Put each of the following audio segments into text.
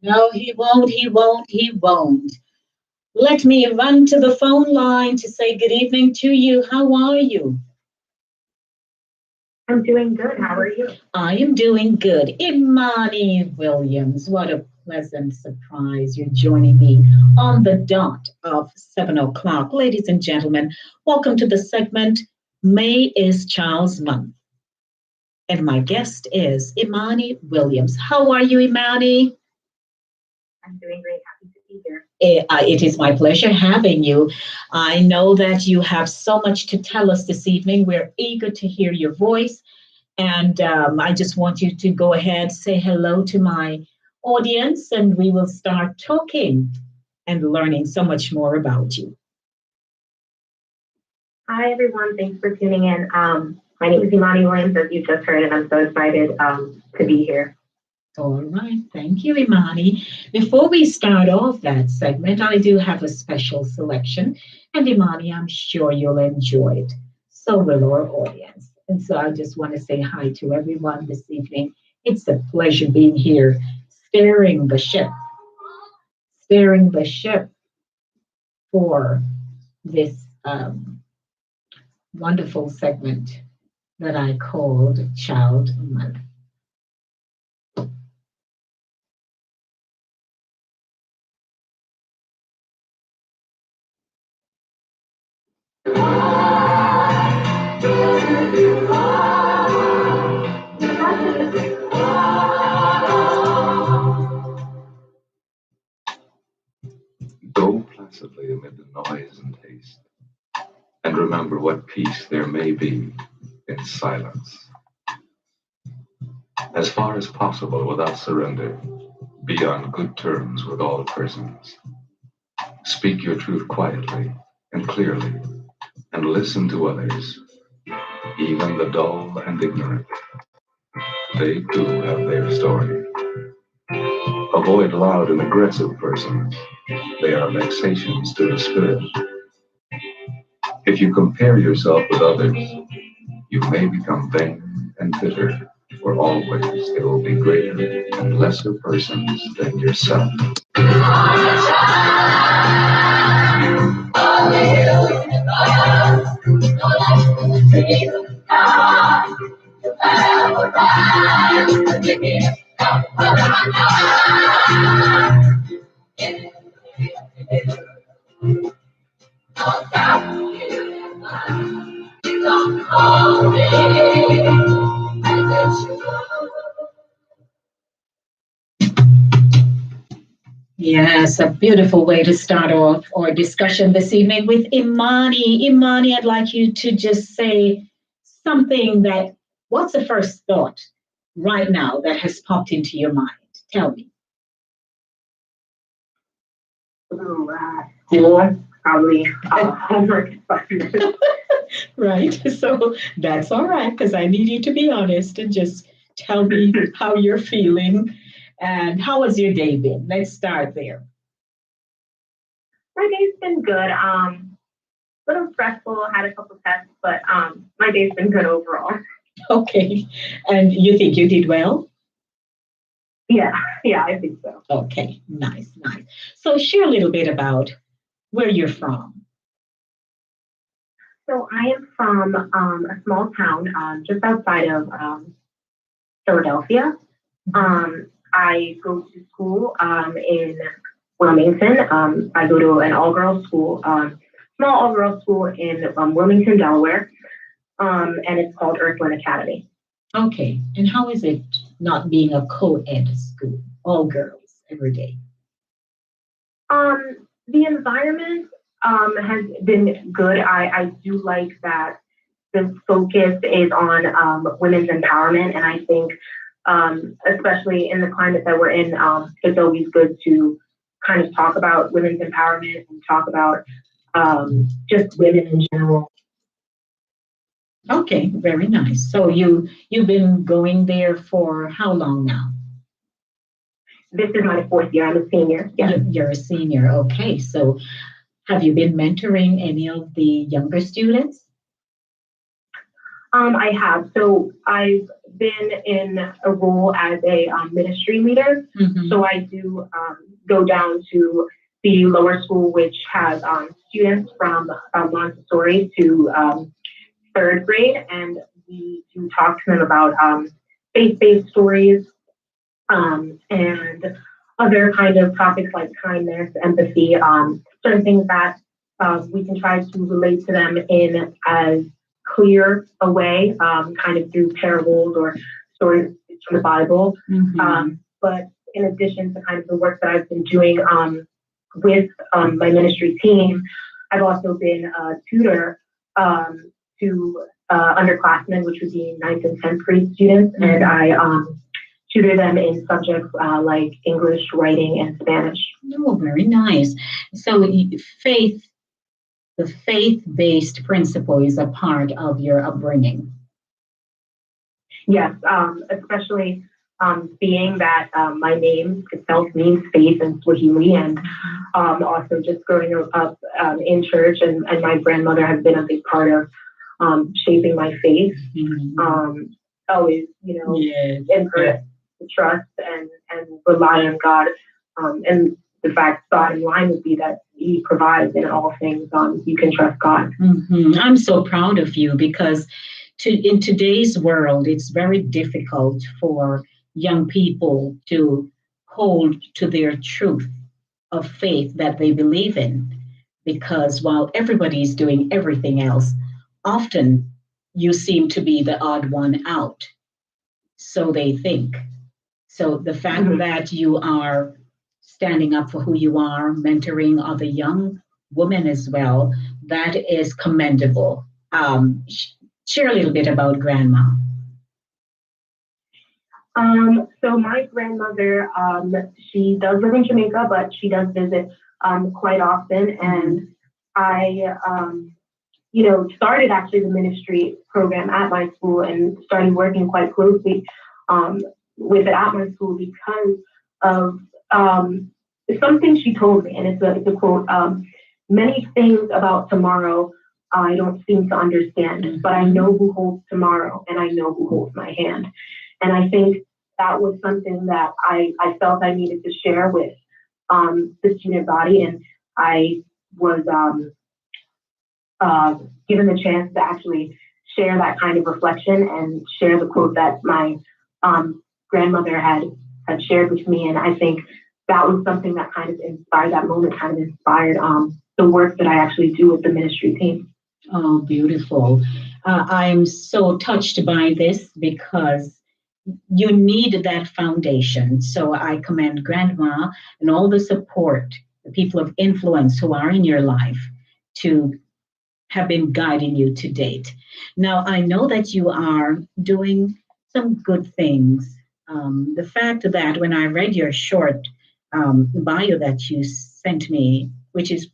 No, he won't, he won't, he won't. Let me run to the phone line to say good evening to you. How are you? I'm doing good. How are you? I am doing good. Imani Williams, what a pleasant surprise. You're joining me on the dot of 7 o'clock. Ladies and gentlemen, welcome to the segment May is Child's Month. And my guest is Imani Williams. How are you, Imani? I'm doing great. Happy to be here. It is my pleasure having you. I know that you have so much to tell us this evening. We're eager to hear your voice. And I just want you to go ahead, say hello to my audience, and we will start talking and learning so much more about you. Hi, everyone. Thanks for tuning in. My name is Imani Williams, as you just heard, and I'm so excited to be here. All right. Thank you, Imani. Before we start off that segment, I do have a special selection. And Imani, I'm sure you'll enjoy it. So will our audience. And so I just want to say hi to everyone this evening. It's a pleasure being here, steering the ship, steering the ship for this wonderful segment that I called Child Month. Go placidly amid the noise and haste, and remember what peace there may be in silence. As far as possible without surrender, be on good terms with all persons. Speak your truth quietly and clearly, and listen to others, even the dull and ignorant. They too have their story. Avoid loud and aggressive persons. They are vexations to the spirit. If you compare yourself with others, you may become vain and bitter, for always there will be greater and lesser persons than yourself. Yes, a beautiful way to start off our discussion this evening with Imani. Imani, I'd like you to just say something that, what's the first thought right now that has popped into your mind? Tell me. Probably homework assignment. Right. So that's all right, because I need you to be honest and just tell me how you're feeling and how has your day been? Let's start there. My day's been good. Little stressful. Had a couple tests, but my day's been good overall. Okay. And you think you did well? Yeah, I think so. Okay. Nice, nice. So share a little bit about where you're from. So I am from a small town just outside of Philadelphia. I go to school in Wilmington. I go to an all-girls school, small all-girls school in Wilmington, Delaware, and it's called Earthland Academy. Okay. And how is it not being a co-ed school, all girls every day? The environment has been good. I do like that the focus is on women's empowerment, and I think especially in the climate that we're in, it's always good to kind of talk about women's empowerment and talk about just women in general. Okay, very nice. So you've been going there for how long now? This is my fourth year. I'm a senior. Yeah. You're a senior. Okay. So have you been mentoring any of the younger students? I have. So I've been in a role as a ministry leader. Mhm. So I do go down to the lower school, which has students from Montessori to third grade, and we do talk to them about faith-based stories and other kind of topics like kindness, empathy, certain things that we can try to relate to them in as clear a way, kind of through parables or stories from the Bible. But in addition to kind of the work that I've been doing with my ministry team, I've also been a tutor to underclassmen, which would be 9th and 10th grade students, and I tutor them in subjects like English, writing, and Spanish. Oh, very nice. So the faith-based principle is a part of your upbringing. Yes, especially being that my name itself means faith in Swahili, and also just growing up in church, and my grandmother has been a big part of shaping my faith. Always, Yes. encourage to trust and rely on God, and the fact, bottom line would be that He provides in all things. You can trust God. I'm so proud of you because in today's world, it's very difficult for young people to hold to their truth of faith that they believe in. Because while everybody's doing everything else, often you seem to be the odd one out. So they think. So the fact that you are standing up for who you are, mentoring other young women as well, that is commendable. Share a little bit about Grandma. So my grandmother, she does live in Jamaica, but she does visit quite often. And I, started actually the ministry program at my school and started working quite closely with it at my school because of something she told me, and it's a quote, many things about tomorrow I don't seem to understand, but I know who holds tomorrow and I know who holds my hand. And I think that was something that I felt I needed to share with the student body, and I was given the chance to actually share that kind of reflection and share the quote that my grandmother had shared with me. And I think that was something that kind of inspired, that moment kind of inspired the work that I actually do with the ministry team. Oh, beautiful. I'm so touched by this because you need that foundation. So I commend Grandma and all the support, the people of influence who are in your life to have been guiding you to date. Now, I know that you are doing some good things. The fact that when I read your short bio that you sent me, which is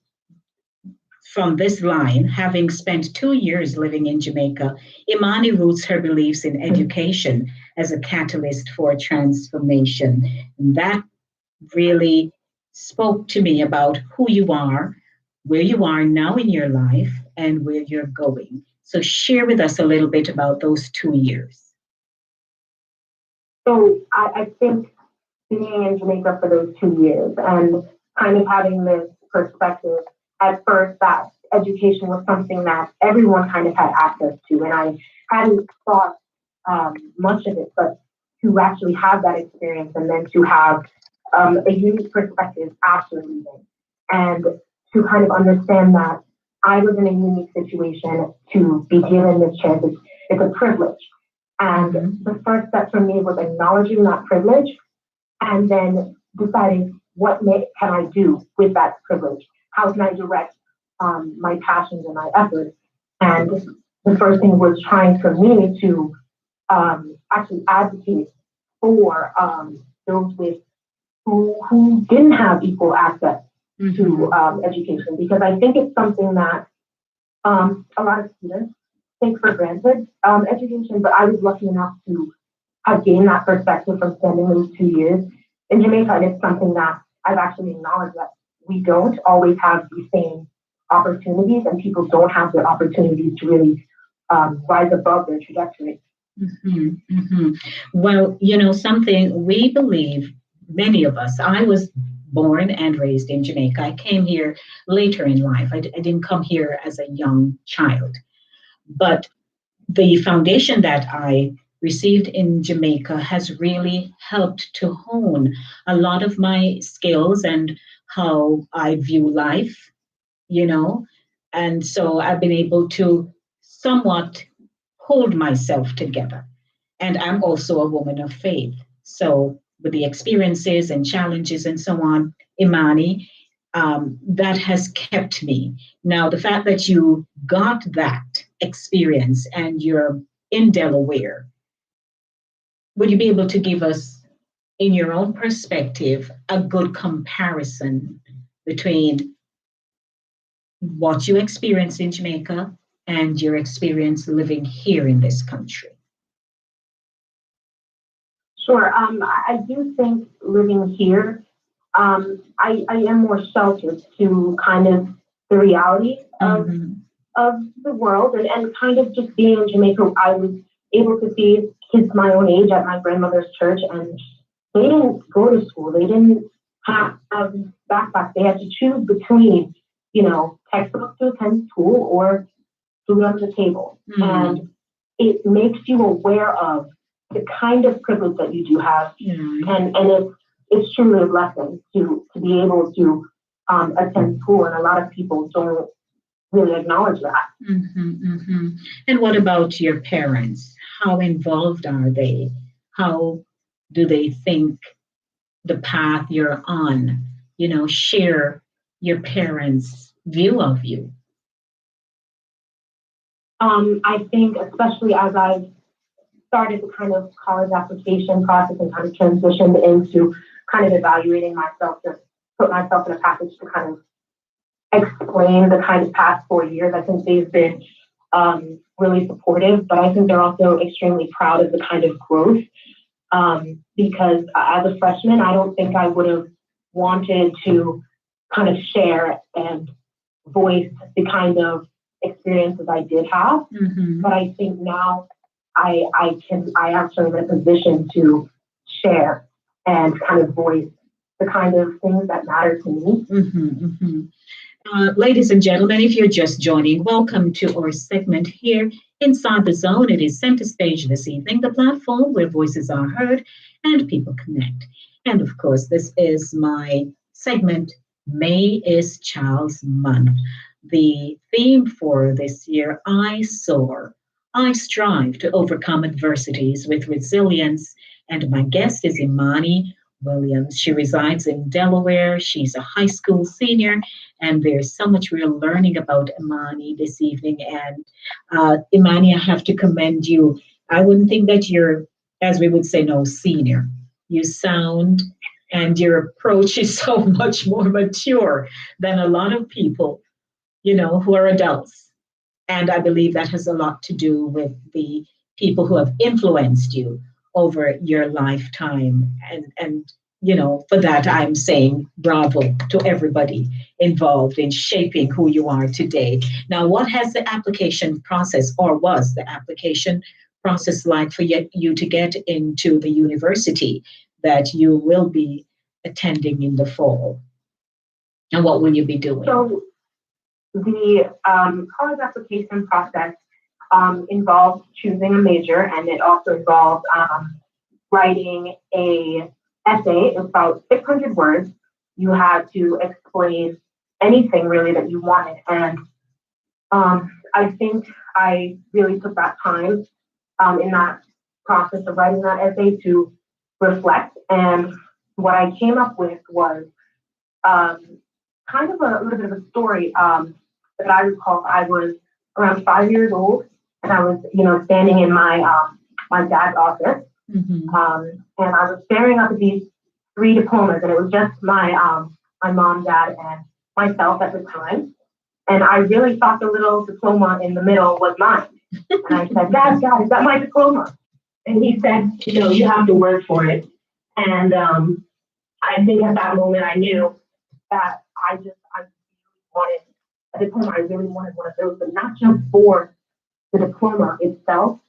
from this line, having spent 2 years living in Jamaica, Imani roots her beliefs in education as a catalyst for transformation. And that really spoke to me about who you are, where you are now in your life, and where you're going. So share with us a little bit about those 2 years. So I think being in Jamaica for those 2 years and kind of having this perspective at first that education was something that everyone kind of had access to. And I hadn't thought much of it, but to actually have that experience and then to have a unique perspective after leaving and to kind of understand that I was in a unique situation to be given this chance. It's a privilege. And the first step for me was acknowledging that privilege and then deciding what can I do with that privilege? How can I direct my passions and my efforts? And the first thing was trying for me to actually advocate for those with who didn't have equal access to education, because I think it's something that a lot of students take for granted, education, but I was lucky enough to have gained that perspective from spending those 2 years in Jamaica, and it's something that I've actually acknowledged that we don't always have the same opportunities, and people don't have the opportunities to really rise above their trajectory. Well, something we believe, many of us, I was born and raised in Jamaica. I came here later in life. I didn't come here as a young child. But the foundation that I received in Jamaica has really helped to hone a lot of my skills and how I view life, you know. And so I've been able to somewhat hold myself together. And I'm also a woman of faith. So, with the experiences and challenges and so on, Imani, that has kept me. Now, the fact that you got that experience and you're in Delaware, would you be able to give us, in your own perspective, a good comparison between what you experienced in Jamaica and your experience living here in this country? Sure. I do think living here, I am more sheltered to kind of the reality Mhm. of the world and kind of just being in Jamaica. I was able to see kids my own age at my grandmother's church, and they didn't go to school. They didn't have backpacks. They had to choose between, textbooks to attend school or food on the table. Mm. And it makes you aware of the kind of privilege that you do have. Mm. And it's truly a blessing to be able to attend school. And a lot of people don't really acknowledge that. And what about your parents? How involved are they? How do they think the path you're on? Share your parents' view of you. I think, especially as I've started the kind of college application process and kind of transitioned into kind of evaluating myself to put myself in a package to kind of explain the kind of past 4 years. I think they've been really supportive, but I think they're also extremely proud of the kind of growth because as a freshman, I don't think I would have wanted to kind of share and voice the kind of experiences I did have. Mm-hmm. But I think now I actually am in a position to share and kind of voice the kind of things that matter to me. Ladies and gentlemen, if you're just joining, welcome to our segment here inside the zone. It is center stage this evening, the platform where voices are heard and people connect. And of course, this is my segment, May is Child's Month. The theme for this year, I soar. I strive to overcome adversities with resilience. And my guest is Imani Williams. She resides in Delaware. She's a high school senior, and there's so much we're learning about Imani this evening. And Imani, I have to commend you. I wouldn't think that you're, as we would say, no senior. You sound and your approach is so much more mature than a lot of people, who are adults. And I believe that has a lot to do with the people who have influenced you over your lifetime. And for that, I'm saying bravo to everybody involved in shaping who you are today. Now, what has the application process or was the application process like for you to get into the university that you will be attending in the fall? And what will you be doing? So the college application process involves choosing a major, and it also involves writing a essay. It's about 600 words. You had to explain anything really that you wanted, and I think I really took that time in that process of writing that essay to reflect. And what I came up with was kind of a little bit of a story that I recall. I was around 5 years old, and I was, standing in my dad's office, and I was staring up at these 3 diplomas, and it was just my mom, dad, and myself at the time. And I really thought the little diploma in the middle was mine. And I said, Dad, is that my diploma? And he said, you have to work for it. And I think at that moment I knew that I wanted a diploma. I really wanted one of those, but not just for the diploma itself,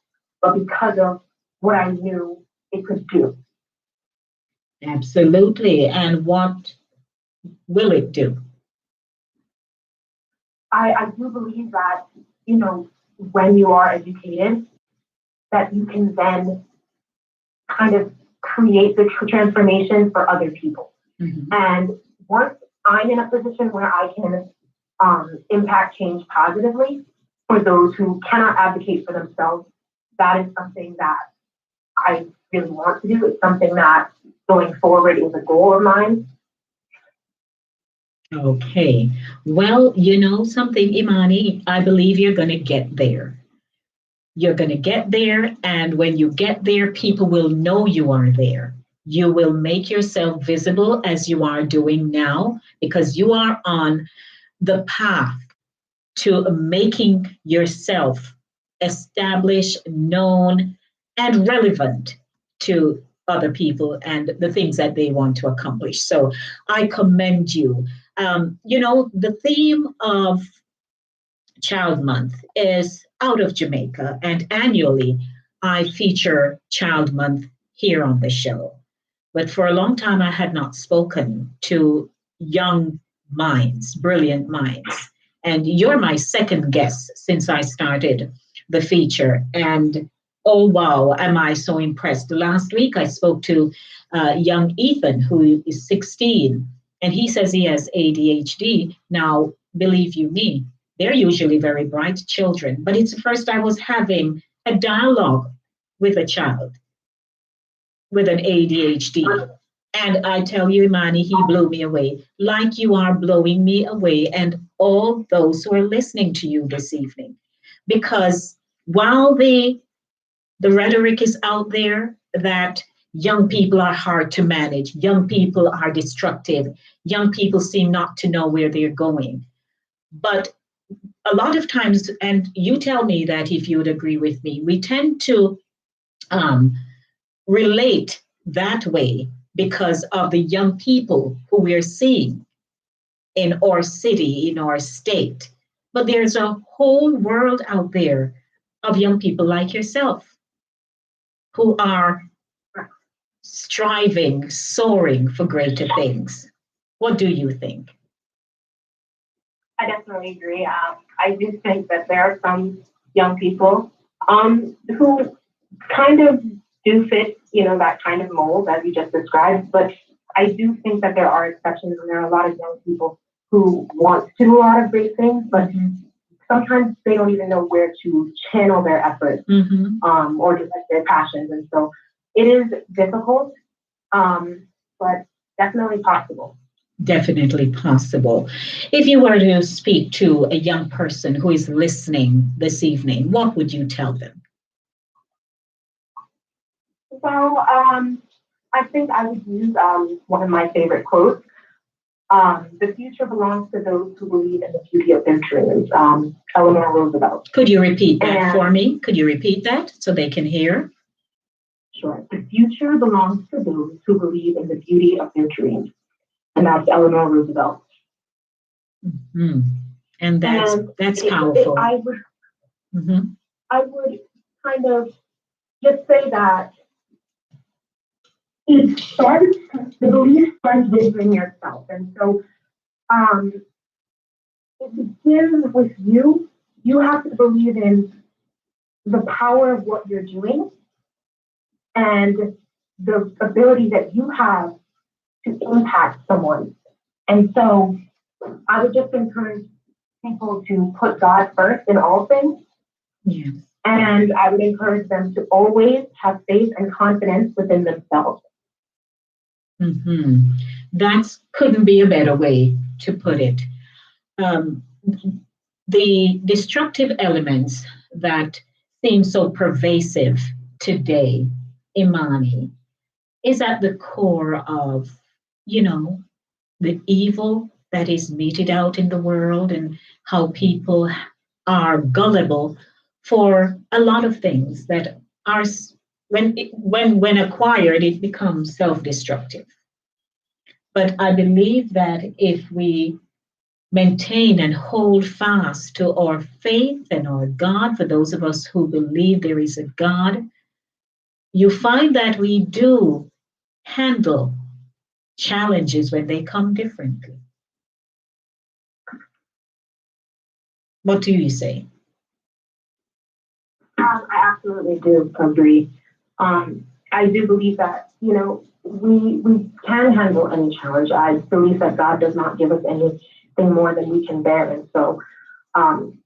but because of what I knew it could do. Absolutely. And what will it do? I do believe that, when you are educated, that you can then kind of create the transformation for other people. Mhm. And once I'm in a position where I can impact change positively for those who cannot advocate for themselves, that is something that I really want to do. It's something that going forward is a goal of mine. Okay. Well, you know something, Imani, I believe you're going to get there. You're going to get there. And when you get there, people will know you are there. You will make yourself visible as you are doing now because you are on the path to making yourself established, known, and relevant to other people and the things that they want to accomplish. So I commend you. You know, the theme of Child Month is out of Jamaica, and annually I feature Child Month here on the show. But for a long time, I had not spoken to young minds, brilliant minds. And you're my second guest since I started the feature. And oh, wow, am I so impressed. Last week, I spoke to young Ethan, who is 16, and he says he has ADHD. Now, believe you me, they're usually very bright children, but it's the first I was having a dialogue with a child with an ADHD. And I tell you, Imani, he blew me away, like you are blowing me away, and all those who are listening to you this evening. Because while the rhetoric is out there that young people are hard to manage, young people are destructive, young people seem not to know where they're going. But a lot of times, and you tell me that if you would agree with me, we tend to um, relate that way because of the young people who we're seeing in our city, in our state. But there's a whole world out there of young people like yourself who are striving, soaring for greater things. What do you think? I definitely agree. I do think that there are some young people who kind of do fit, that kind of mold as you just described. But I do think that there are exceptions, and there are a lot of young people who want to do a lot of great things, but sometimes they don't even know where to channel their efforts or direct their passions. And so it is difficult, but definitely possible. Definitely possible. If you were to speak to a young person who is listening this evening, what would you tell them? So I think I would use one of my favorite quotes. The future belongs to those who believe in the beauty of their dreams. Eleanor Roosevelt. Could you repeat that for me? Could you repeat that so they can hear? Sure. The future belongs to those who believe in the beauty of their dreams. And that's Eleanor Roosevelt. Mm-hmm. And that's powerful. I would kind of just say that the belief starts within yourself. And so it begins with you. You have to believe in the power of what you're doing and the ability that you have to impact someone. And so I would just encourage people to put God first in all things. Yeah. And I would encourage them to always have faith and confidence within themselves. That couldn't be a better way to put it. The destructive elements that seem so pervasive today, Imani, is at the core of, the evil that is meted out in the world and how people are gullible for a lot of things that are, when acquired, it becomes self-destructive. But I believe that if we maintain and hold fast to our faith and our God, for those of us who believe there is a God, you find that we do handle challenges when they come differently. What do you say? I absolutely do agree. I do believe that, we can handle any challenge. I believe that God does not give us anything more than we can bear. And so um,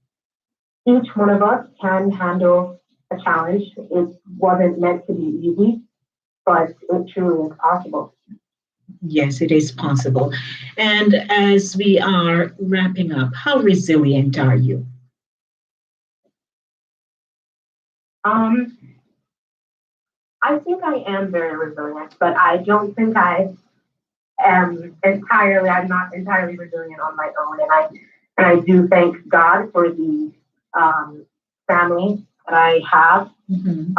each one of us can handle a challenge. It wasn't meant to be easy, but it truly is possible. Yes, it is possible. And as we are wrapping up, how resilient are you? Um, I think I am very resilient, but I don't think I'm not entirely resilient on my own. And I do thank God for the family that I have. Mhm.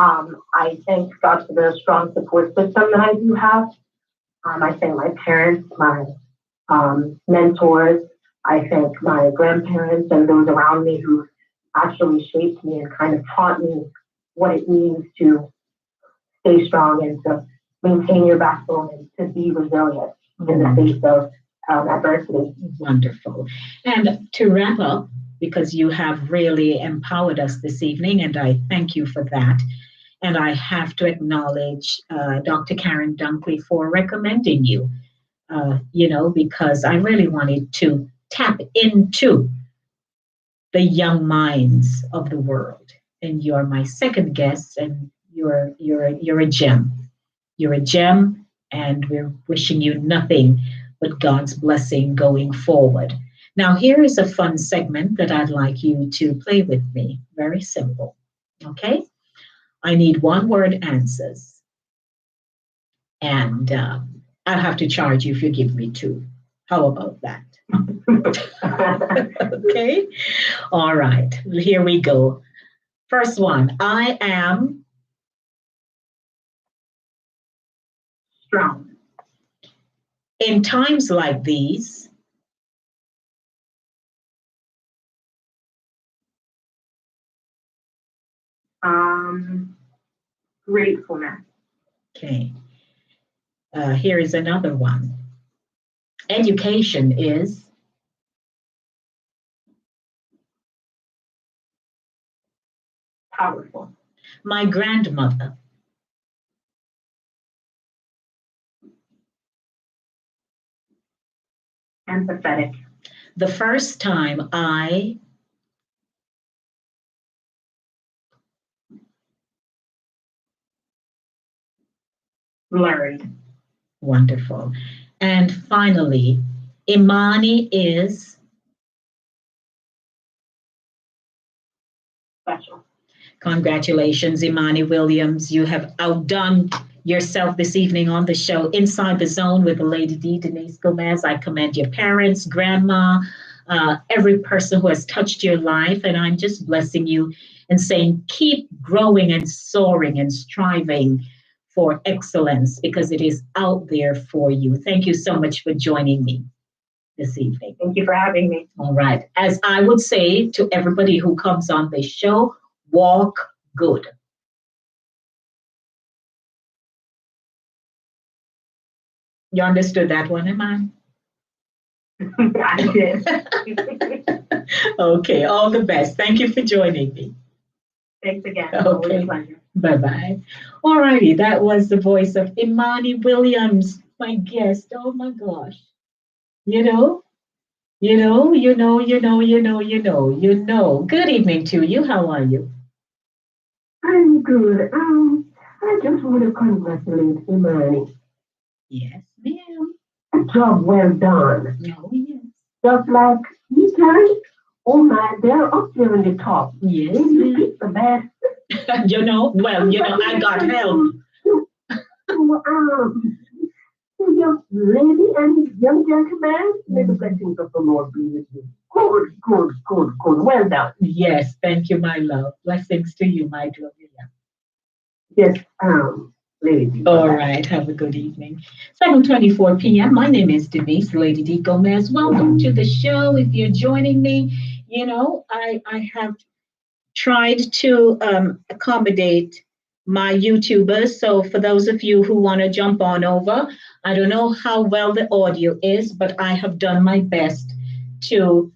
I thank God for the strong support system that I do have. I thank my parents, my mentors. I thank my grandparents and those around me who actually shaped me and kind of taught me what it means to stay strong and to maintain your backbone and to be resilient in the face of adversity. Wonderful. And to wrap up, because you have really empowered us this evening, and I thank you for that. And I have to acknowledge Dr. Karen Dunkley for recommending you, because I really wanted to tap into the young minds of the world. And you're my second guest, and you're a gem. You're a gem, and we're wishing you nothing but God's blessing going forward. Now, here is a fun segment that I'd like you to play with me. Very simple. Okay? I need one word answers, and I'll have to charge you if you give me two. How about that? Okay? All right, here we go. First one, I am Strong. in times like these. Gratefulness. Okay, here is another one. Education is Powerful. my grandmother. Empathetic. The first time I Learned. wonderful. And finally, Imani is Special. congratulations, Imani Williams. You have outdone yourself this evening on the show Inside the Zone with Lady D, Denise Gomez. I commend your parents, grandma, every person who has touched your life. And I'm just blessing you and saying, keep growing and soaring and striving for excellence because it is out there for you. Thank you so much for joining me this evening. Thank you for having me. All right. As I would say to everybody who comes on this show, walk good. You understood that one, am I? I did. Okay, all the best. Thank you for joining me. Thanks again. Okay. Always a pleasure. Bye bye. All righty, that was the voice of Imani Williams, my guest. Oh my gosh. You know, you know. Good evening to you. How are you? I'm good. I just want to congratulate Imani. Yes, ma'am. Job well done. Oh, yes. Just like you can. Oh my, they're up there in the top. Yes, You ma'am. pick the best. I got help. To young lady and young gentleman, may the blessings of the Lord be with you. Good, good, good, good. Well done. Yes, thank you, my love. Blessings to you, my dear. Yes, lady. All right, have a good evening. 7:24 p.m. My name is Denise, Lady D Gomez. Welcome to the show. If you're joining me, I have tried to accommodate my YouTubers. So for those of you who want to jump on over, I don't know how well the audio is, but I have done my best to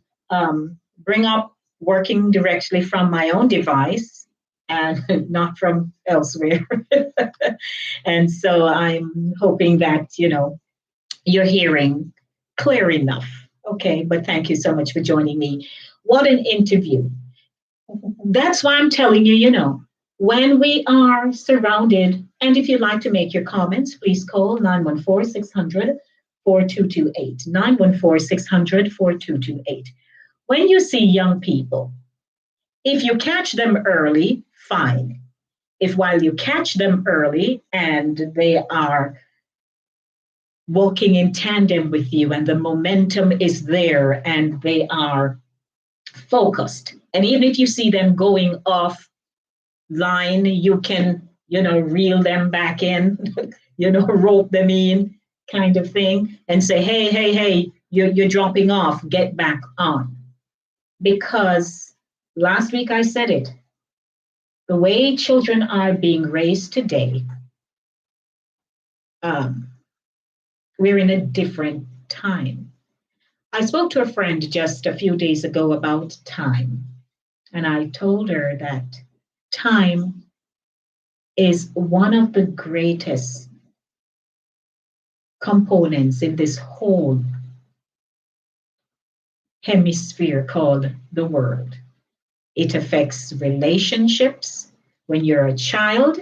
bring up working directly from my own device and not from elsewhere. And so I'm hoping that, you're hearing clear enough. Okay, but thank you so much for joining me. What an interview. That's why I'm telling you, when we are surrounded, and if you'd like to make your comments, please call 914 600 4228. 914 600 4228. When you see young people, if you catch them early, fine. If while you catch them early and they are walking in tandem with you and the momentum is there and they are focused, and even if you see them going off line, you can, reel them back in, rope them in kind of thing and say, hey, you're dropping off, get back on. Because last week I said it, the way children are being raised today, we're in a different time. I spoke to a friend just a few days ago about time, and I told her that time is one of the greatest components in this whole hemisphere called the world. It affects relationships. When you're a child,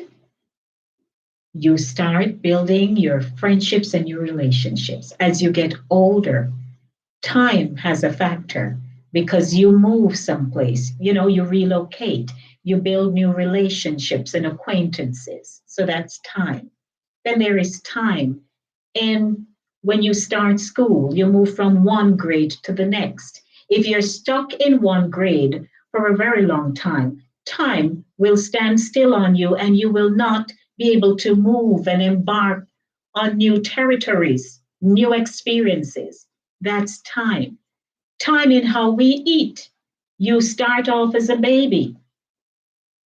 you start building your friendships and your relationships. As you get older, time has a factor because you move someplace, you relocate, you build new relationships and acquaintances. So that's time. Then there is time. And when you start school, you move from one grade to the next. If you're stuck in one grade for a very long time, time will stand still on you and you will not be able to move and embark on new territories, new experiences. That's time. Time in how we eat. You start off as a baby.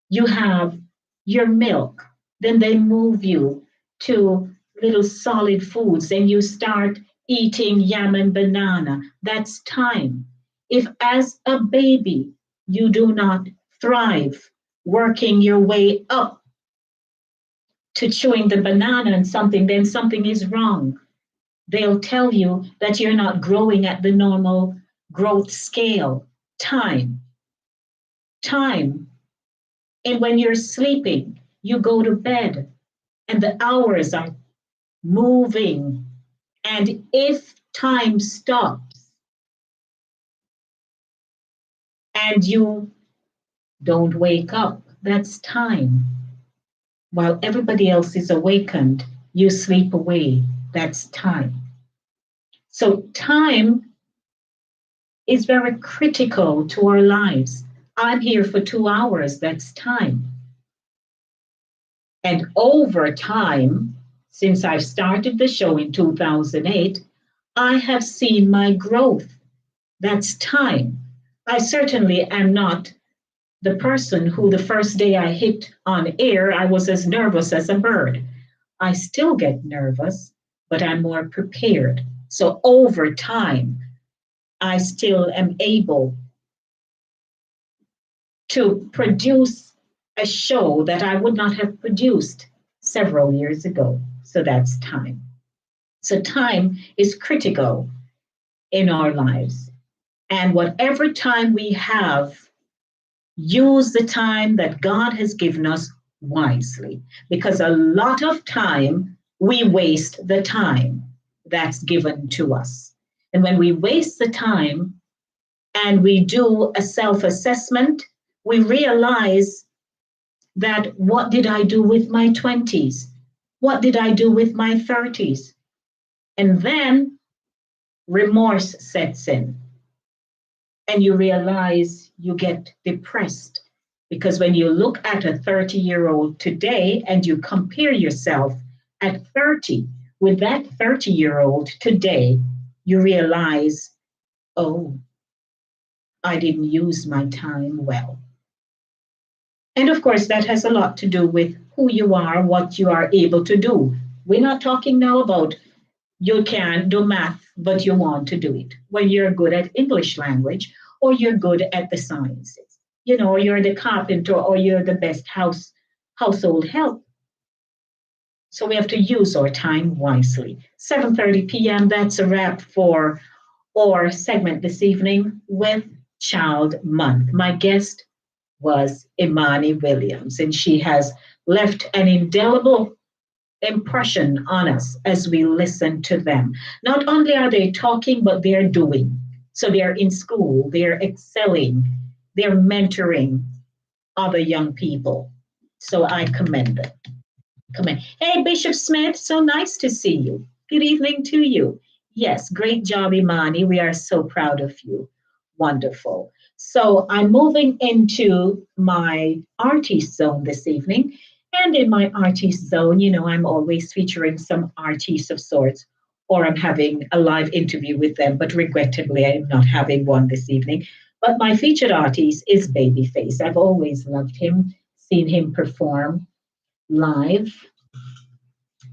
You have your milk. Then they move you to little solid foods and you start eating yam and banana. That's time. If as a baby you do not thrive working your way up to chewing the banana and something, then something is wrong. They'll tell you that you're not growing at the normal growth scale. Time. Time. And when you're sleeping, you go to bed and the hours are moving. And if time stops and you don't wake up, that's time. While everybody else is awakened, you sleep away. That's time. So time is very critical to our lives. I'm here for 2 hours, that's time. And over time, since I started the show in 2008, I have seen my growth. That's time. I certainly am not the person who the first day I hit on air, I was as nervous as a bird. I still get nervous, but I'm more prepared. So over time, I still am able to produce a show that I would not have produced several years ago. So that's time. So time is critical in our lives. And whatever time we have, use the time that God has given us wisely. Because a lot of time, we waste the time that's given to us. And when we waste the time and we do a self-assessment, we realize that what did I do with my 20s? What did I do with my 30s? And then remorse sets in. And you realize you get depressed because when you look at a 30-year-old today and you compare yourself at 30 with that 30-year-old today, you realize, oh, I didn't use my time well. And of course, that has a lot to do with who you are, what you are able to do. We're not talking now about you can do math, but you want to do it when you're good at English language or you're good at the sciences. or you're the carpenter, or you're the best household help. So we have to use our time wisely. 7:30 p.m. That's a wrap for our segment this evening with Child Month. My guest was Imani Williams, and she has left an indelible impression on us as we listen to them. Not only are they talking, but they're doing. So they're in school, they're excelling, they're mentoring other young people. So I commend them. Commend. Hey, Bishop Smith, so nice to see you. Good evening to you. Yes, great job, Imani. We are so proud of you. Wonderful. So I'm moving into my artist zone this evening. And in my artist zone, I'm always featuring some artists of sorts, or I'm having a live interview with them. But regrettably, I'm not having one this evening. But my featured artist is Babyface. I've always loved him, seen him perform live.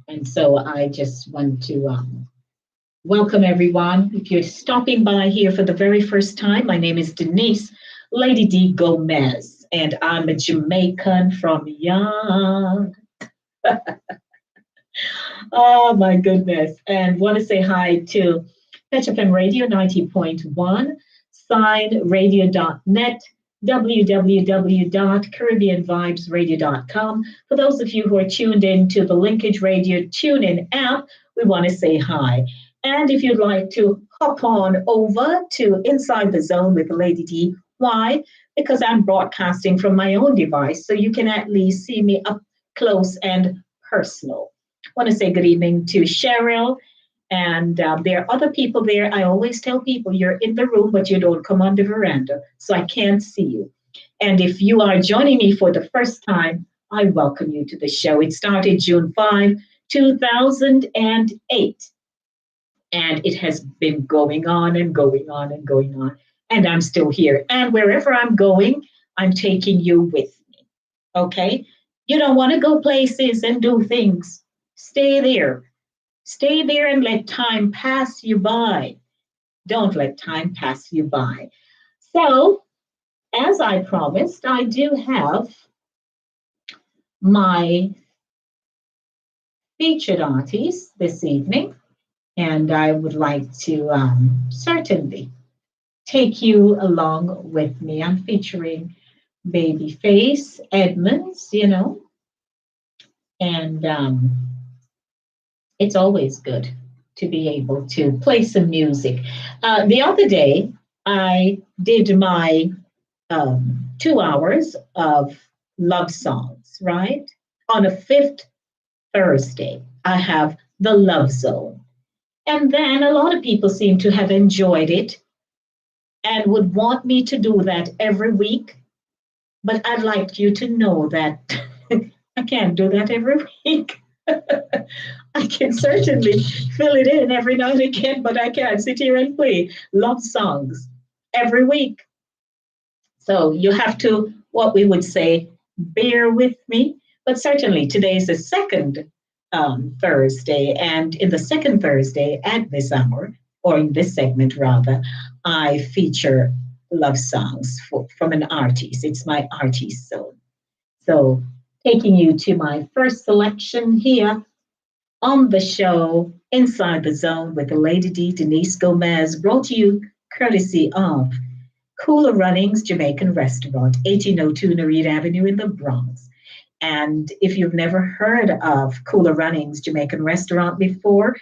And so I just want to welcome everyone. If you're stopping by here for the very first time, my name is Denise Lady D Gomez, and I'm a Jamaican from Young. Oh my goodness. And want to say hi to Fetch FM Radio 90.1, signradio.net, www.caribbeanvibesradio.com. For those of you who are tuned in to the Linkage Radio TuneIn app, we want to say hi. And if you'd like to hop on over to Inside the Zone with Lady D, why? Because I'm broadcasting from my own device, so you can at least see me up close and personal. I want to say good evening to Cheryl. And there are other people there. I always tell people you're in the room, but you don't come on the veranda, so I can't see you. And if you are joining me for the first time, I welcome you to the show. It started June 5, 2008. And it has been going on and going on and going on. And I'm still here. And wherever I'm going, I'm taking you with me. Okay? You don't want to go places and do things. Stay there. Stay there and let time pass you by. Don't let time pass you by. So, as I promised, I do have my featured artist this evening, and I would like to certainly take you along with me. I'm featuring Babyface Edmonds, and it's always good to be able to play some music. The other day, I did my 2 hours of love songs, right? On a fifth Thursday, I have the Love Zone. And then a lot of people seem to have enjoyed it and would want me to do that every week. But I'd like you to know that I can't do that every week. I can certainly fill it in every now and again, but I can't sit here and play love songs every week. So you have to, what we would say, bear with me. But certainly today is the second Thursday, and in the second Thursday at this hour, or in this segment rather, I feature love songs from an artist. It's my artist zone. So taking you to my first selection here on the show, Inside the Zone with the Lady D, Denise Gomez, brought to you courtesy of Cooler Runnings Jamaican Restaurant, 1802 Nereid Avenue in the Bronx. And if you've never heard of Cooler Runnings Jamaican Restaurant before,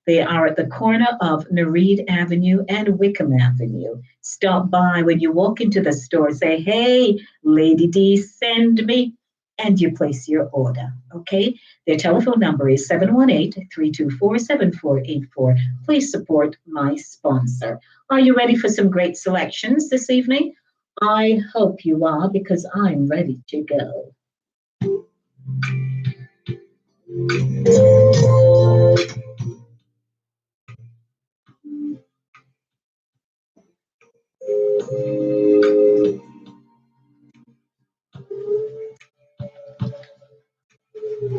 they are at the corner of Nereid Avenue and Wickham Avenue. Stop by when you walk into the store, say, hey, Lady D, send me, and you place your order, okay? Their telephone number is 718-324-7484. Please support my sponsor. Are you ready for some great selections this evening? I hope you are, because I'm ready to go.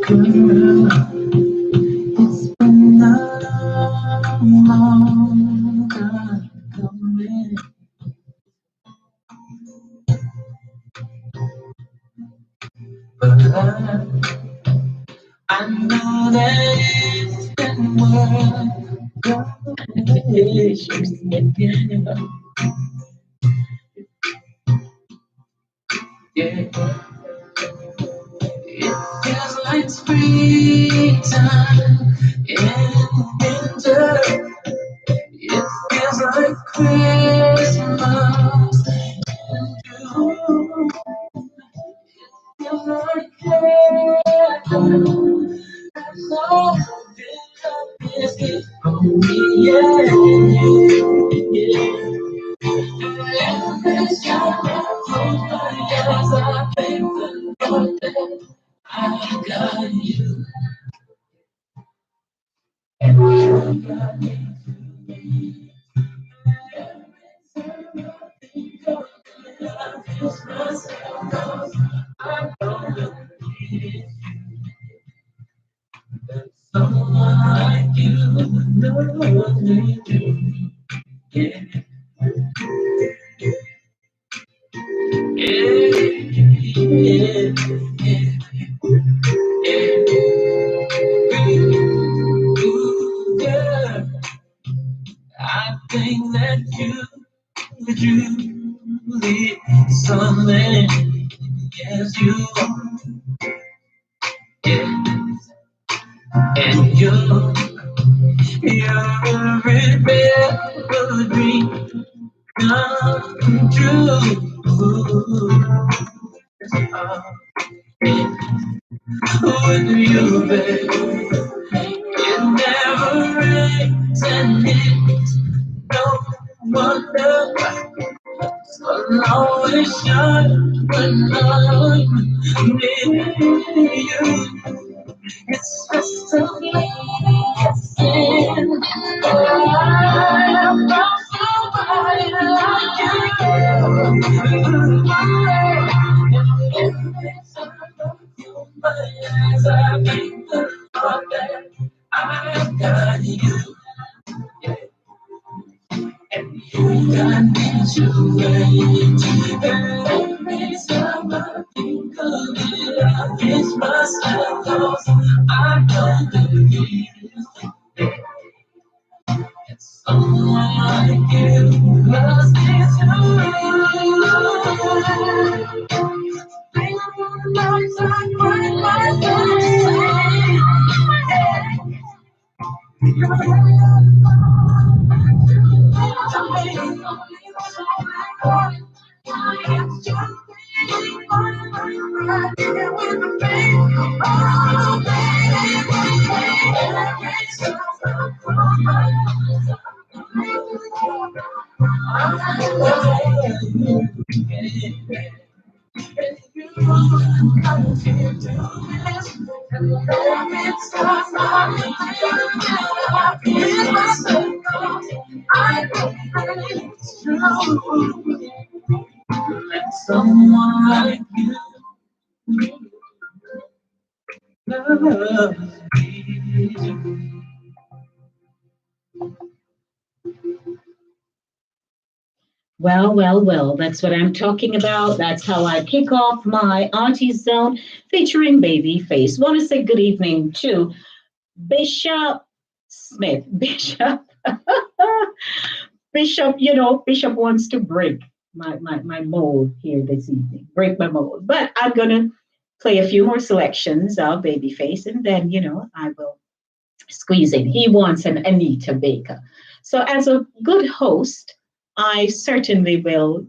Girl, it's been a long time coming. that it's been worth yeah. It feels like springtime in winter. It feels like Christmas in June. It feels like heaven. That's all this is it for me, yeah, yeah. Every time I close my eyes, I thank the Lord that I got you. And you got me. Just myself, 'cause I don't need someone like you. No one need you. Yeah, yeah, yeah, yeah. Ooh, yeah. I think that you truly something. Yes, you are. Yeah. And you're every bit of a dream come true. With you, babe, it never rains and it's no wonder. Sun always shines when I'm near you. It's just a blessing. I found somebody like you. My eyes, I think the thought that I've got you. And you got me to wait. Every time I think of it, I kiss myself, 'cause I don't believe it's someone like you. 'Cause it's you. Think of the nights I cried myself to someone like you loves me. Well, well, well, that's what I'm talking about. That's how I kick off my Auntie Zone featuring Babyface. Want to say good evening to Bishop Smith. Bishop, Bishop, Bishop wants to break my mold here this evening, break my mold. But I'm going to play a few more selections of Babyface and then, I will squeeze in. He wants an Anita Baker. So as a good host, I certainly will,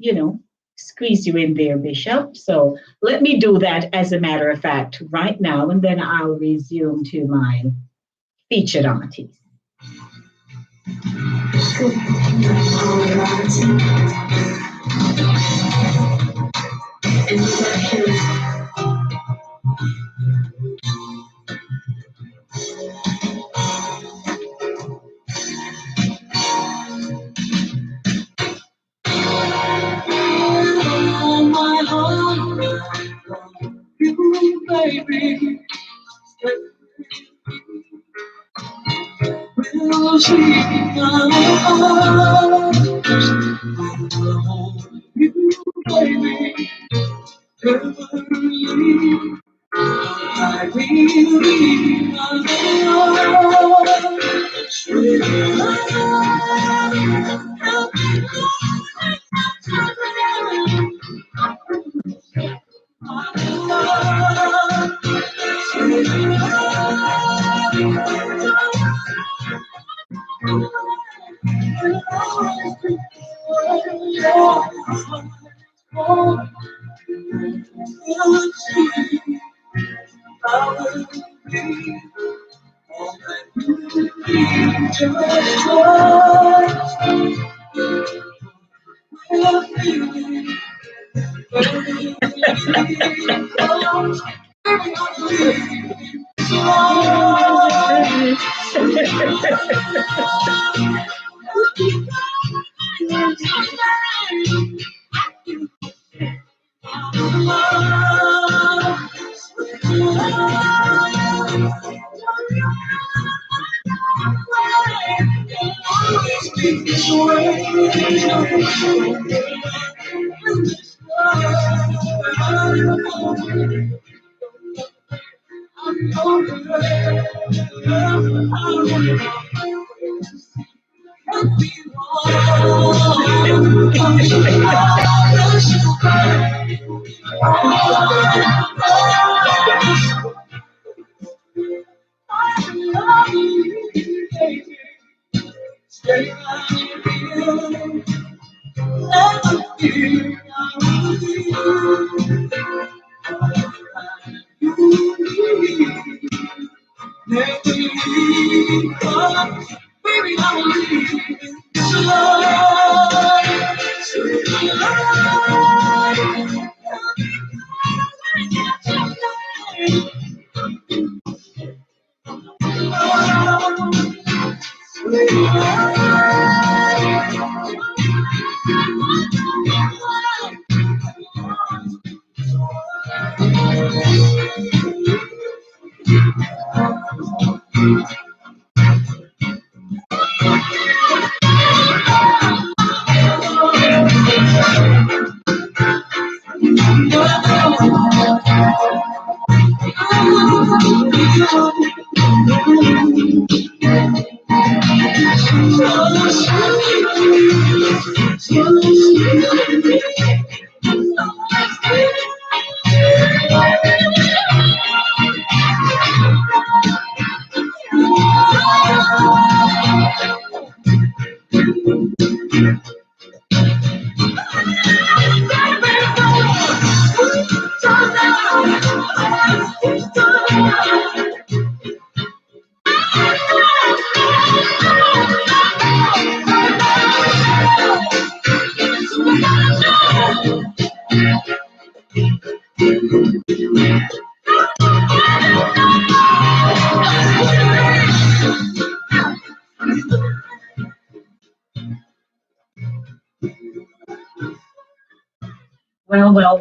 squeeze you in there, Bishop. So let me do that as a matter of fact right now, and then I'll resume to my featured aunties. Oh, my heart, you, baby, will she come?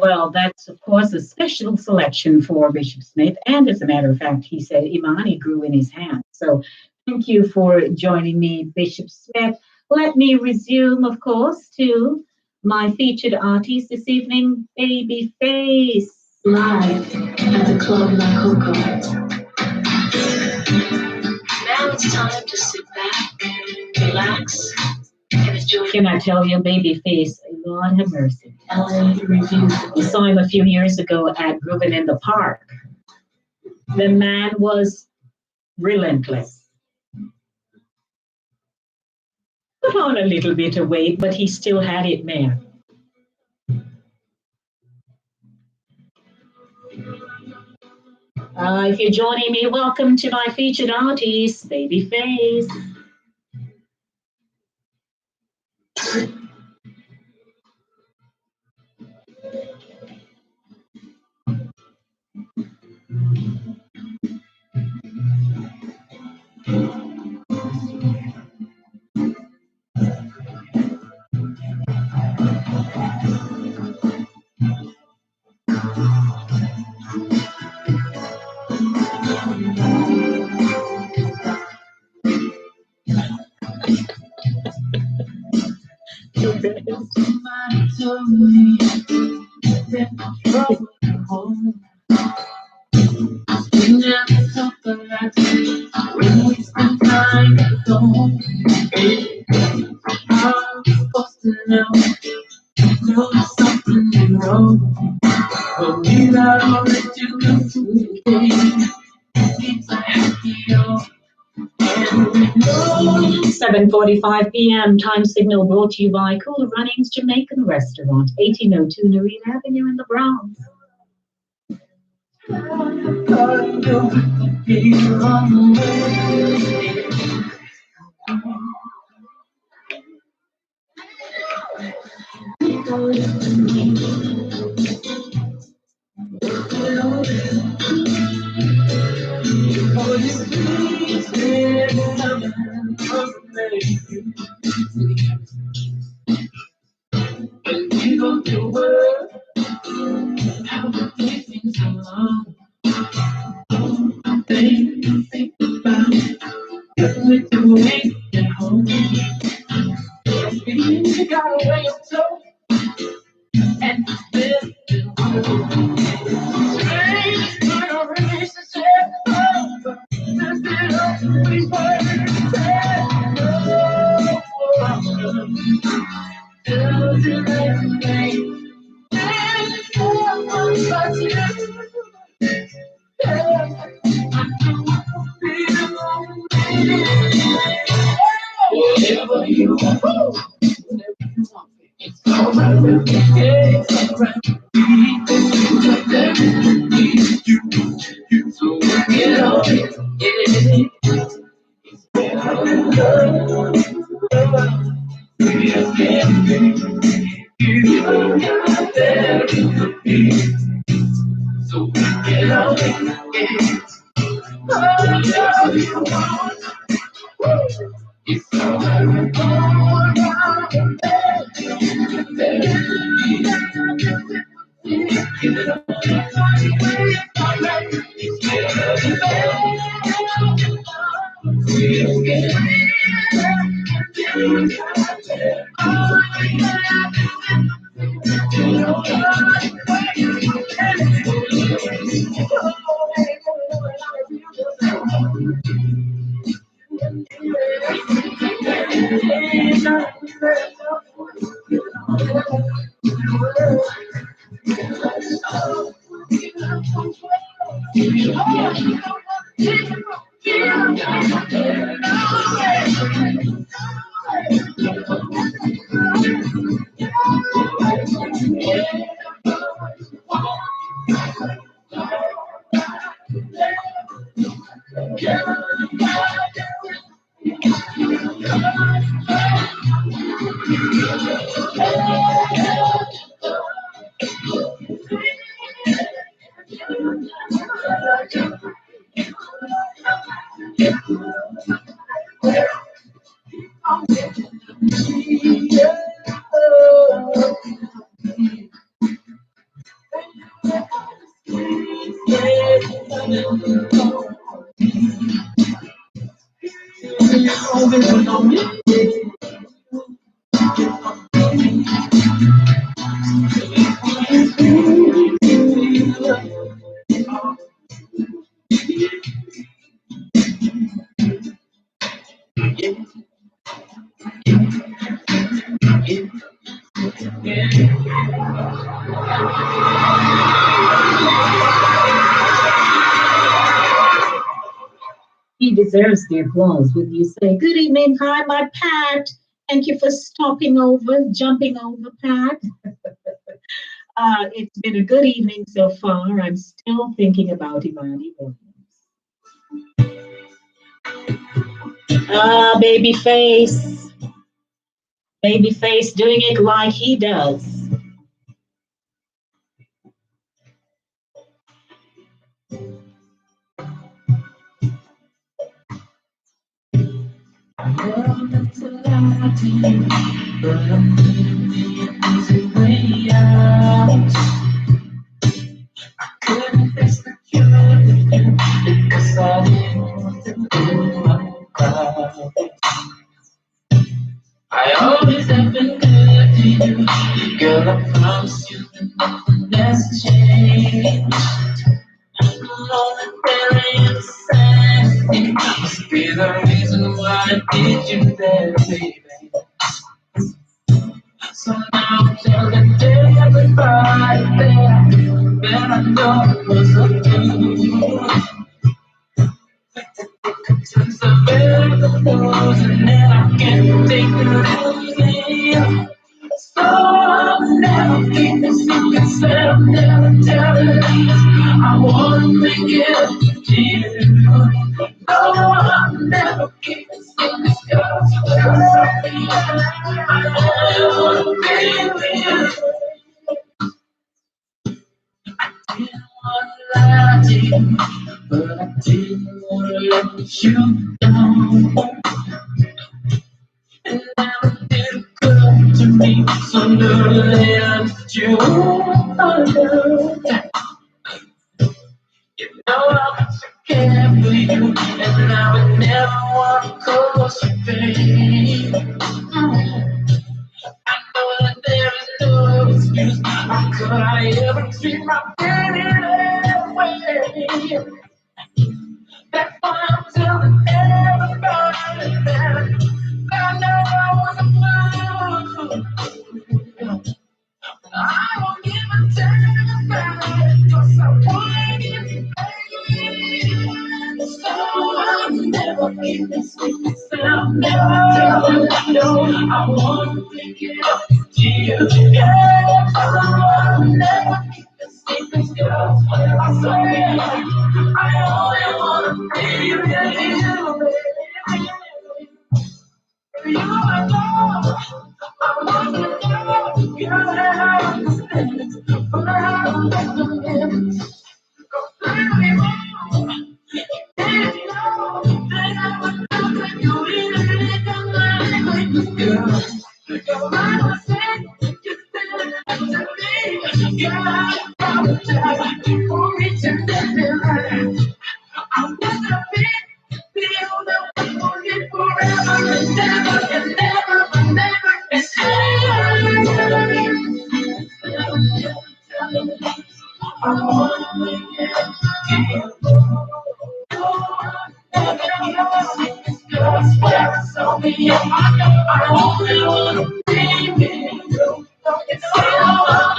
Well, that's of course a special selection for Bishop Smith. And as a matter of fact, he said Imani grew in his hand. So thank you for joining me, Bishop Smith. Let me resume, of course, to my featured artist this evening, Babyface. Live at the Club La Coco. Now it's time to sit back, relax, and enjoy. Can I tell you, Babyface, Lord have mercy. LA Review. We saw him a few years ago at Groovin' in the Park. The man was relentless. Put on a little bit of weight, but he still had it, man. If you're joining me, welcome to my featured artist, Babyface. Somebody told me that I'm home. We never talk about it when we spend time alone. I'm supposed to know there's something wrong. But without all that you can communicate, it's a happy hour. And we know. So 7:45 p.m. Time signal brought to you by Cool Runnings Jamaican Restaurant, 1802 Noreen Avenue in the Bronx. He deserves the applause. Would you say, good evening, hi, my Pat. Thank you for stopping over, jumping over, Pat. It's been a good evening so far. I'm still thinking about Imani Williams. Babyface. Babyface doing it like he does. I always have been good to you, girl. I promise you that nothing has changed. All the there inside, it must be the reason why I did you that, baby. So now I'm telling everybody that I know it was a dude. Since I've been the losing and I can't. lie to you, but I didn't want to let you down. And now it didn't come to me so nearly as you know how much I care for you, and now it never want to cause you pain. I know that there is no excuse. How could I ever treat my baby that way? That's why I'm telling everybody that I know I was a fool. I won't give a damn about it, 'cause I want you, baby. So I'll never give this secret sound, never tell you no. I want to make it up to you, yeah. I'll never keep the secrets, girl. I swear, I only want to be with you, baby. You are love. I want to know. You have understand. But I haven't let them in. Go really wrong. Didn't know that I would love that you really come like this girl. Your mind was sick. You said it to me. Girl, I apologize for reaching every line. I'll never be the only one for you forever and ever and ever and ever and ever. I wanna make it again. I swear it's only you. I only wanna be with you. It's all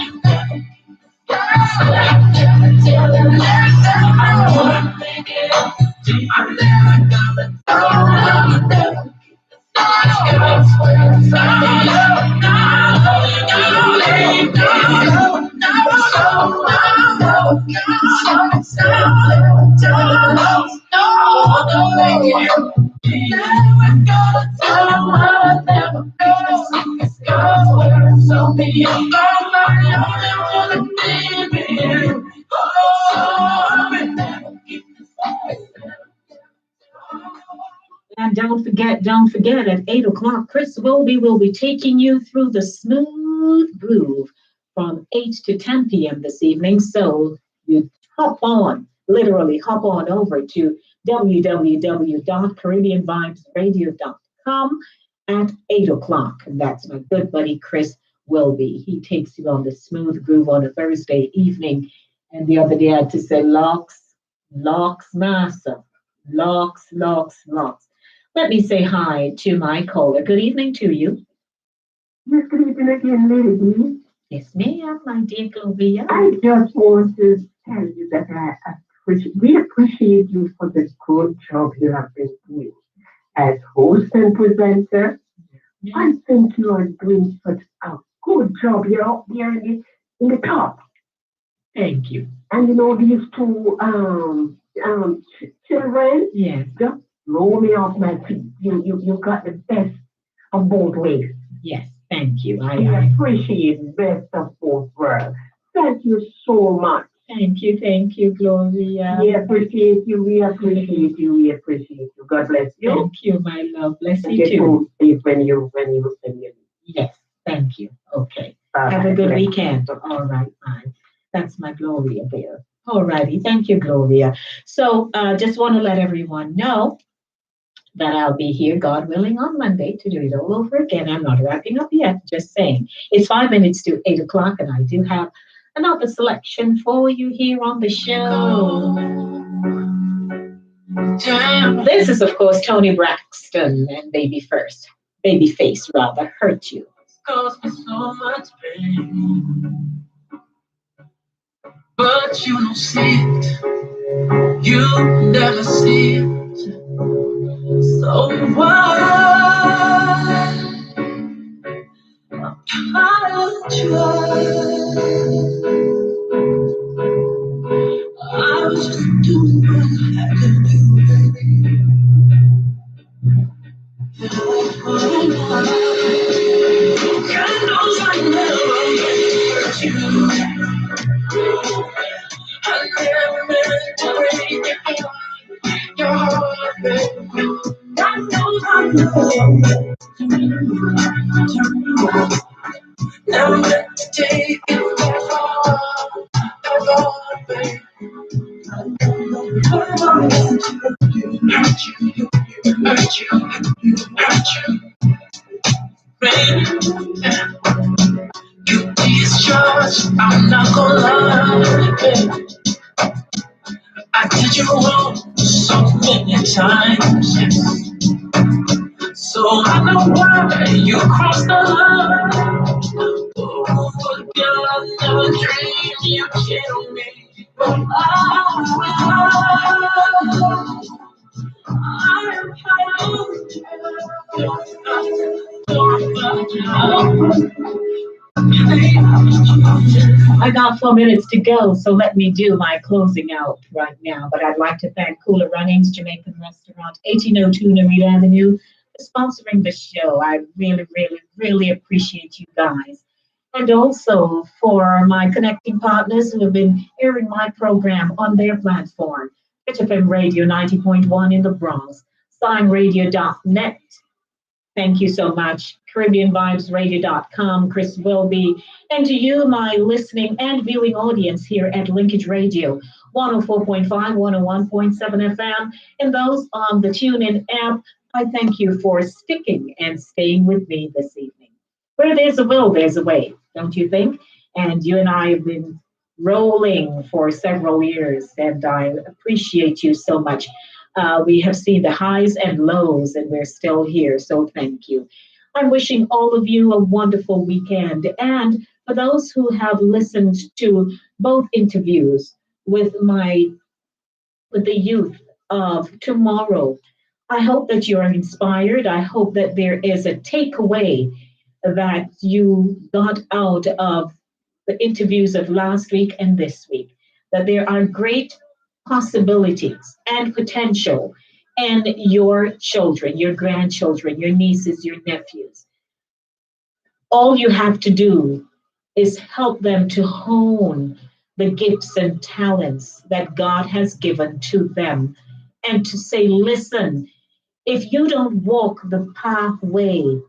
And don't forget, at 8 o'clock, Chris Wilby will be taking you through the smooth groove from 8 to 10 p.m. this evening. So you literally hop on over to www.caribbeanvibesradio.com at 8 o'clock. And that's my good buddy, Chris Wilby. He takes you on the smooth groove on a Thursday evening. And the other day I had to say, locks, massa, locks. Let me say hi to my caller. Good evening to you. Yes, good evening again, Lady B. Yes, ma'am, my dear Globia. I just want to tell you that we appreciate you for the good job you have been doing as host and presenter. Yes. I think you are doing such a good job. You're up there in the top. Thank you. And you know these two children, Yes. just blow me off my feet. You got the best of both ways. Yes, thank you. We I appreciate the best of both worlds. Thank you so much. thank you, Gloria. We appreciate you. We appreciate you. We appreciate you. God bless you. Thank you, my love. Bless And you get too. home safe when you send your Yes, thank you. Okay. Bye. Have a good weekend. All right, fine. That's my Gloria there. All righty. Thank you, Gloria. So just want to let everyone know that I'll be here, God willing, on Monday to do it all over again. I'm not wrapping up yet, just saying. It's 5 minutes to 8 o'clock, and I do have another selection for you here on the show. This is, of course, Tony Braxton and Babyface, rather, Hurt You. Caused me so much pain, but you don't see it. You never see it. So why I try? I was just doing what I had to do, baby. God knows I Never meant to take it that far, babe. I don't know what I'm missing to you, hurt you, hurt you, hurt you, babe. You discharge, I'm not gonna lie, babe. I did you wrong so many times, yes. So I know why you crossed the line. Oh, girl, I never dreamed you kill me. But I am I got 4 minutes to go, so let me do my closing out right now. But I'd like to thank Cooler Runnings Jamaican Restaurant, 1802 Narita Avenue, for sponsoring the show. I really, really, really appreciate you guys. And also for my connecting partners who have been airing my program on their platform, HFM Radio 90.1 in the Bronx, signradio.net. Thank you so much. CaribbeanVibesRadio.com, Chris Wilby. And to you, my listening and viewing audience here at Linkage Radio, 104.5, 101.7 FM, and those on the TuneIn app, I thank you for sticking and staying with me this evening. Where there's a will, there's a way, don't you think? And you and I have been rolling for several years, and I appreciate you so much. We have seen the highs and lows, and we're still here, so thank you. I'm wishing all of you a wonderful weekend. And for those who have listened to both interviews with the youth of tomorrow, I hope that you are inspired. I hope that there is a takeaway that you got out of the interviews of last week and this week, that there are great possibilities and potential in your children, your grandchildren, your nieces, your nephews. All you have to do is help them to hone the gifts and talents that God has given to them and to say, listen, if you don't walk the pathway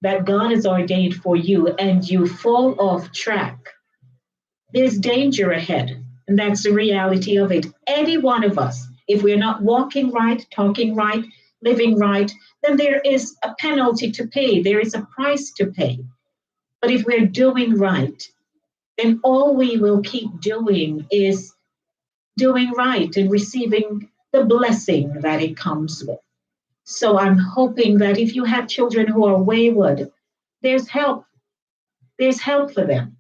that God has ordained for you and you fall off track, there's danger ahead. And that's the reality of it. Any one of us, if we're not walking right, talking right, living right, then there is a penalty to pay. There is a price to pay. But if we're doing right, then all we will keep doing is doing right and receiving the blessing that it comes with. So I'm hoping that if you have children who are wayward, there's help. There's help for them.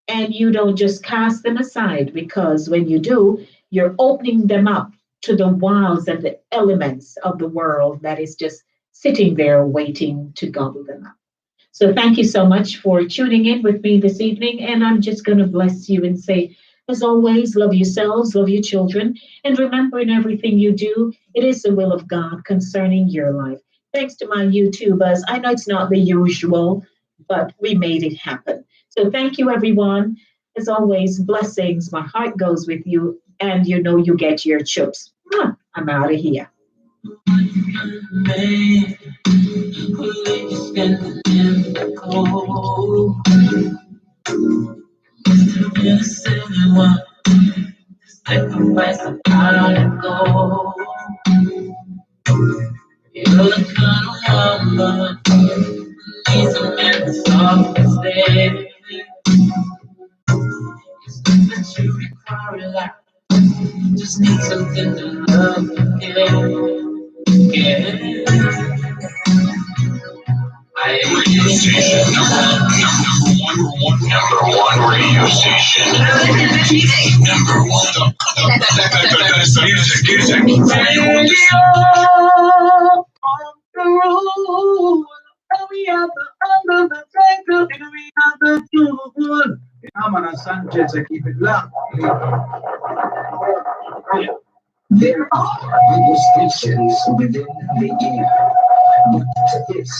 And you don't just cast them aside, because when you do, you're opening them up to the wiles and the elements of the world that is just sitting there waiting to gobble them up. So thank you so much for tuning in with me this evening. And I'm just going to bless you and say, as always, love yourselves, love your children, and remember in everything you do, it is the will of God concerning your life. Thanks to my YouTubers. I know it's not the usual, but we made it happen. So thank you, everyone. As always, blessings. My heart goes with you, and you know you get your chips. I'm out of here. Man, who lives standing in the cold? Innocent one, sacrifice of God and gold. You're the kind of woman needs a man to soft and steady. It's not that you require a lot, just need something to love again. Yeah. Radio station number one radio station. Number one. That's music. Radio on the road. We are the under the cycle, and we are the two. Amana Sanchez, keep it locked. There are radio stations within the year, but this